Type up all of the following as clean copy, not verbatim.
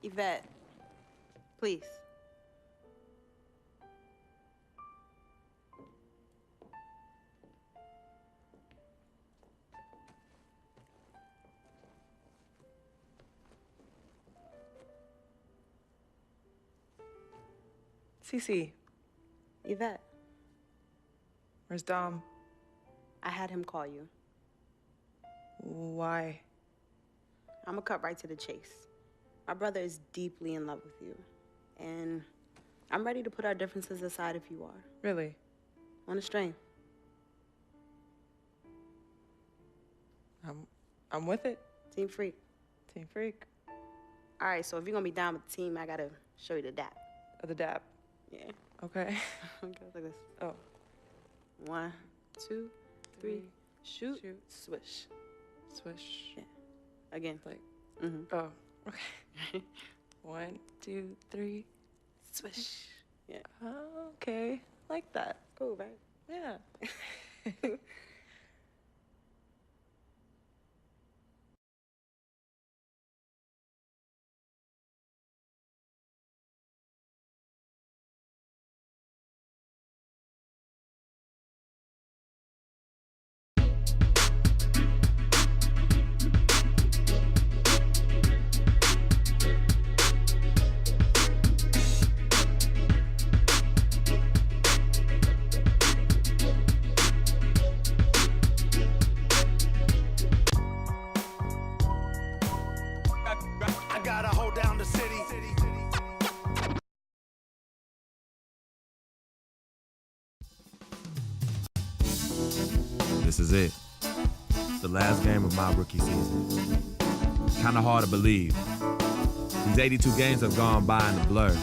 Yvette, please. Cece, Yvette, where's Dom? I had him call you. Why? I'm gonna cut right to the chase. My brother is deeply in love with you, and I'm ready to put our differences aside if you are. Really? On a string. I'm with it. Team freak. Team freak. All right, so if you're gonna be down with the team, I gotta show you the dap. The dap. Yeah. Okay. Okay, like this. Oh. 1, 2, 3, shoot, swish. Swish. Yeah. Again. Like. Mm-hmm. Oh. Okay. 1, 2, 3, swish. Yeah. Oh, okay. Like that. Cool, right? Yeah. I gotta hold down the city. This is it. The last game of my rookie season. Kinda hard to believe. These 82 games have gone by in a blur.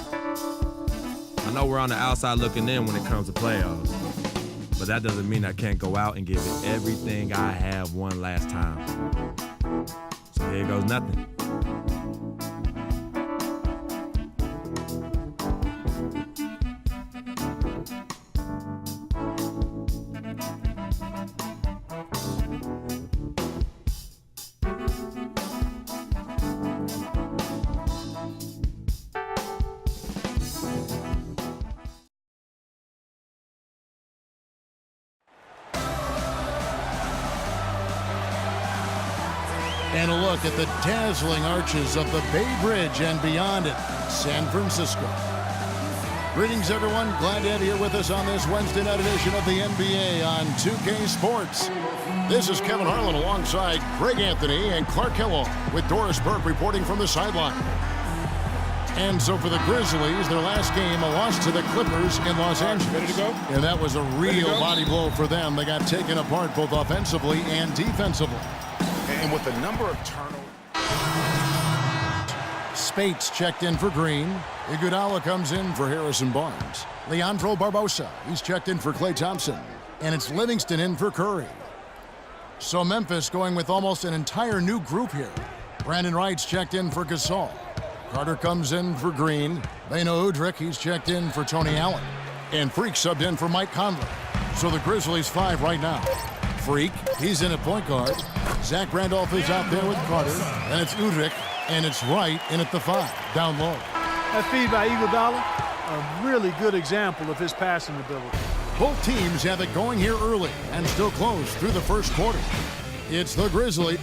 I know we're on the outside looking in when it comes to playoffs, but that doesn't mean I can't go out and give it everything I have one last time. So here goes nothing. And a look at the dazzling arches of the Bay Bridge and beyond it, San Francisco. Greetings, everyone. Glad to have you here with us on this Wednesday night edition of the NBA on 2K Sports. This is Kevin Harlan alongside Greg Anthony and Clark Kellogg with Doris Burke reporting from the sideline. And so for the Grizzlies, their last game, a loss to the Clippers in Los Angeles. Ready to go? And that was a real body blow for them. They got taken apart both offensively and defensively. And with the number of turnovers. Spates checked in for Green. Iguodala comes in for Harrison Barnes. Leandro Barbosa, he's checked in for Klay Thompson. And it's Livingston in for Curry. So Memphis going with almost an entire new group here. Brandon Wright's checked in for Gasol. Carter comes in for Green. Beno Udrih, he's checked in for Tony Allen. And Freak subbed in for Mike Conley. So the Grizzlies 5 right now. Freak, he's in at point guard. Zach Randolph is out there with Carter. And it's Udrih, and it's Wright in at the 5, down low. That feed by Iguodala, a really good example of his passing ability. Both teams have it going here early and still close through the first quarter. It's the Grizzlies.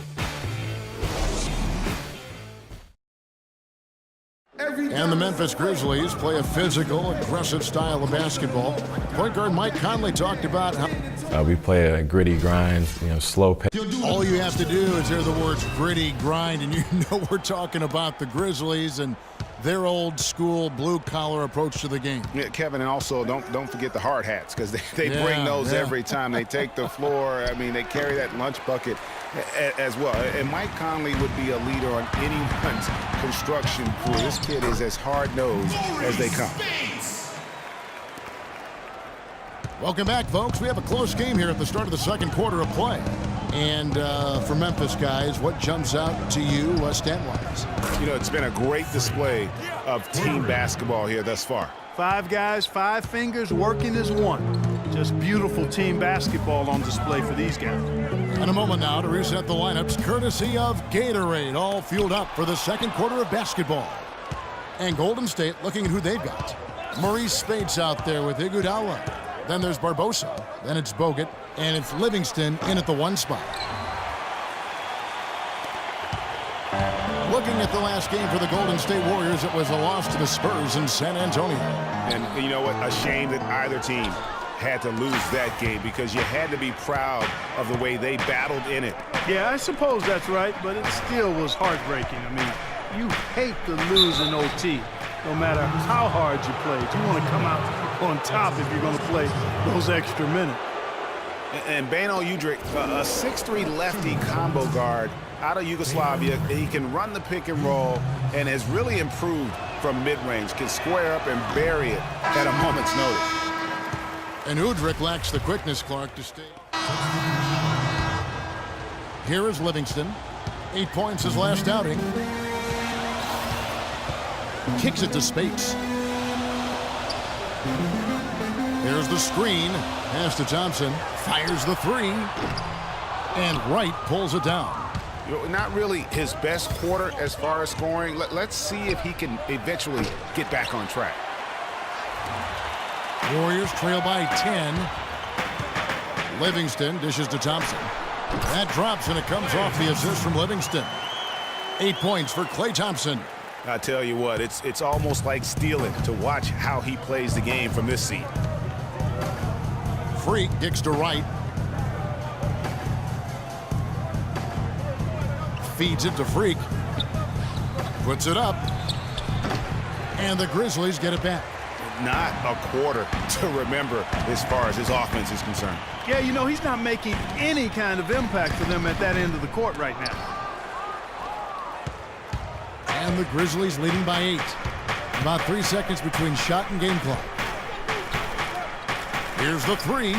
And the Memphis Grizzlies play a physical, aggressive style of basketball. Point guard Mike Conley talked about how we play a gritty grind, slow pace. all you have to do is hear the words gritty grind, and you know we're talking about the Grizzlies and their old school blue collar approach to the game. Yeah, Kevin, and also don't forget the hard hats, because they bring those every time they take the floor. I mean, they carry that lunch bucket as well. And Mike Conley would be a leader on anyone's construction crew. This kid is as hard-nosed as they come. Welcome back, folks. We have a close game here at the start of the second quarter of play. And for Memphis guys, what jumps out to you stat-wise? It's been a great display of team basketball here thus far. 5 guys, 5 fingers working as one. Just beautiful team basketball on display for these guys. And a moment now to reset the lineups, courtesy of Gatorade, all fueled up for the second quarter of basketball. And Golden State looking at who they've got. Maurice Spates out there with Iguodala. Then there's Barbosa. Then it's Bogut. And it's Livingston in at the 1 spot. Looking at the last game for the Golden State Warriors, it was a loss to the Spurs in San Antonio. And you know what? A shame that either team had to lose that game because you had to be proud of the way they battled in it. Yeah, I suppose that's right, but it still was heartbreaking. I mean, you hate to lose in OT, no matter how hard you played. You want to come out on top if you're going to play those extra minutes. And Beno Udrih, a 6'3 lefty combo guard out of Yugoslavia. He can run the pick and roll and has really improved from mid-range, can square up and bury it at a moment's notice. And Udrih lacks the quickness, Clark, to stay. Here is Livingston. 8 points his last outing. Kicks it to Spates. Here's the screen. Pass to Thompson. Fires the 3. And Wright pulls it down. You know, not really his best quarter as far as scoring. Let's see if he can eventually get back on track. Warriors trail by 10. Livingston dishes to Thompson. That drops, and it comes off the assist from Livingston. 8 points for Klay Thompson. I tell you what, it's almost like stealing to watch how he plays the game from this seat. Freak kicks to Wright. Feeds it to Freak. Puts it up. And the Grizzlies get it back. Not a quarter to remember as far as his offense is concerned. Yeah, you know, he's not making any kind of impact for them at that end of the court right now. And the Grizzlies leading by 8. About 3 seconds between shot and game clock. Here's the 3.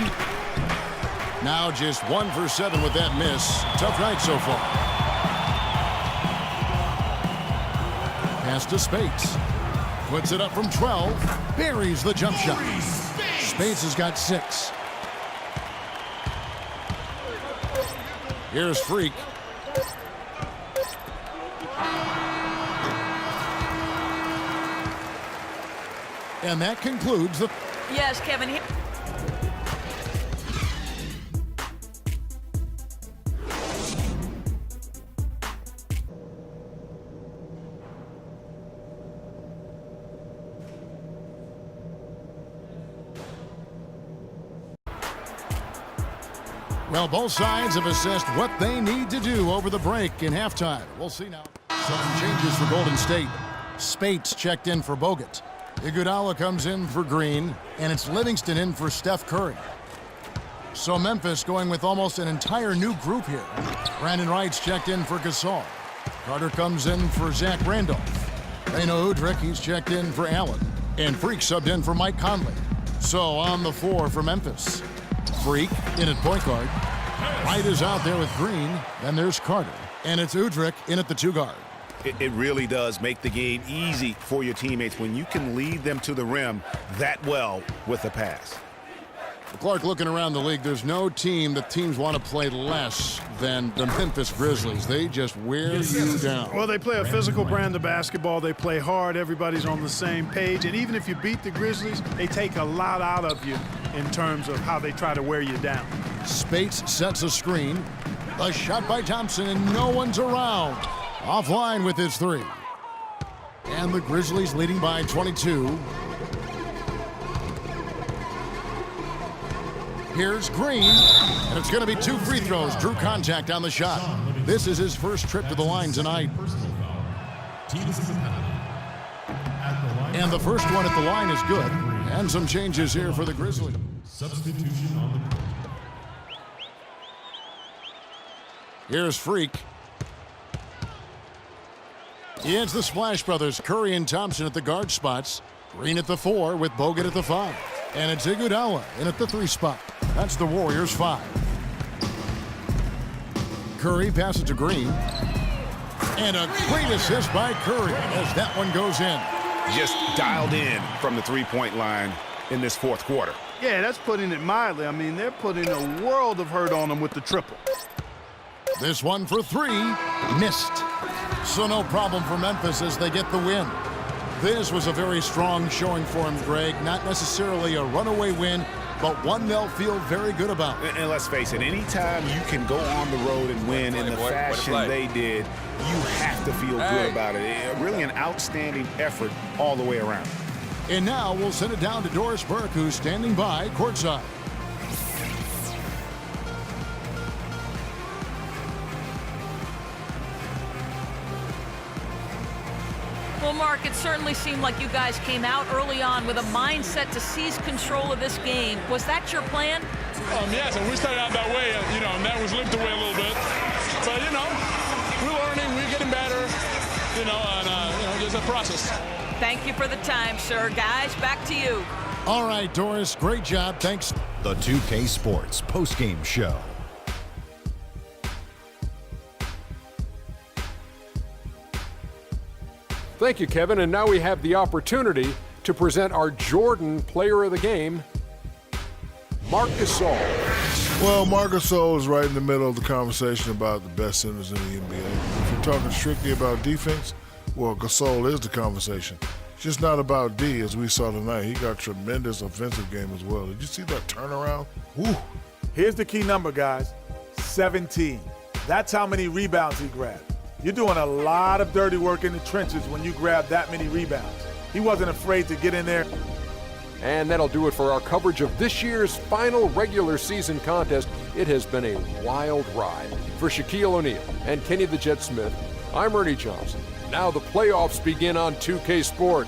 Now just 1 for 7 with that miss. Tough night so far. Pass to Spates. Puts it up from 12. Buries the jump shot. Spates has got 6. Here's Freak. And that concludes the... Yes, Kevin. Well, both sides have assessed what they need to do over the break in halftime. We'll see now. Some changes for Golden State. Spates checked in for Bogut. Iguodala comes in for Green, and it's Livingston in for Steph Curry. So Memphis going with almost an entire new group here. Brandon Wright's checked in for Gasol. Carter comes in for Zach Randolph. Beno Udrih, he's checked in for Allen. And Freak subbed in for Mike Conley. So on the floor for Memphis. Freak in at point guard. Wright is out there with Green. Then there's Carter. And it's Udrih in at the 2 guard. It really does make the game easy for your teammates when you can lead them to the rim that well with a pass. Clark, looking around the league, there's no team that teams want to play less than the Memphis Grizzlies. They just wear you down. Well, they play a physical brand of basketball. They play hard. Everybody's on the same page. And even if you beat the Grizzlies, they take a lot out of you in terms of how they try to wear you down. Spates sets a screen. A shot by Thompson, and no one's around. Offline with his 3. And the Grizzlies leading by 22. Here's Green, and it's going to be 2 free throws. Drew contact on the shot. This is his first trip to the line tonight. And the first one at the line is good. And some changes here for the Grizzlies. Substitution on the court. Here's Freak. It's the Splash Brothers, Curry and Thompson at the guard spots. Green at the 4 with Bogut at the 5. And it's Iguodala in at the 3 spot. That's the Warriors' 5. Curry passes to Green. And a great assist by Curry as that one goes in. Just dialed in from the 3-point line in this 4th quarter. Yeah, that's putting it mildly. I mean, they're putting a world of hurt on them with the triple. This one for 3, missed. So no problem for Memphis as they get the win. This was a very strong showing for him, Greg. Not necessarily a runaway win, but one they'll feel very good about. And let's face it, anytime you can go on the road and win in the fashion they did, you have to feel good about it. Really an outstanding effort all the way around. And now we'll send it down to Doris Burke, who's standing by courtside. Well, Mark, it certainly seemed like you guys came out early on with a mindset to seize control of this game. Was that your plan? Yes, and we started out that way, and that was limped away a little bit. But, we're learning, we're getting better, and, just a process. Thank you for the time, sir. Guys, back to you. All right, Doris, great job. Thanks. The 2K Sports postgame show. Thank you, Kevin. And now we have the opportunity to present our Jordan Player of the Game, Marc Gasol. Well, Marc Gasol is right in the middle of the conversation about the best centers in the NBA. If you're talking strictly about defense, well, Gasol is the conversation. It's just not about D, as we saw tonight. He got tremendous offensive game as well. Did you see that turnaround? Woo. Here's the key number, guys. 17. That's how many rebounds he grabbed. You're doing a lot of dirty work in the trenches when you grab that many rebounds. He wasn't afraid to get in there. And that'll do it for our coverage of this year's final regular season contest. It has been a wild ride. For Shaquille O'Neal and Kenny the Jet Smith, I'm Ernie Johnson. Now the playoffs begin on 2K Sport.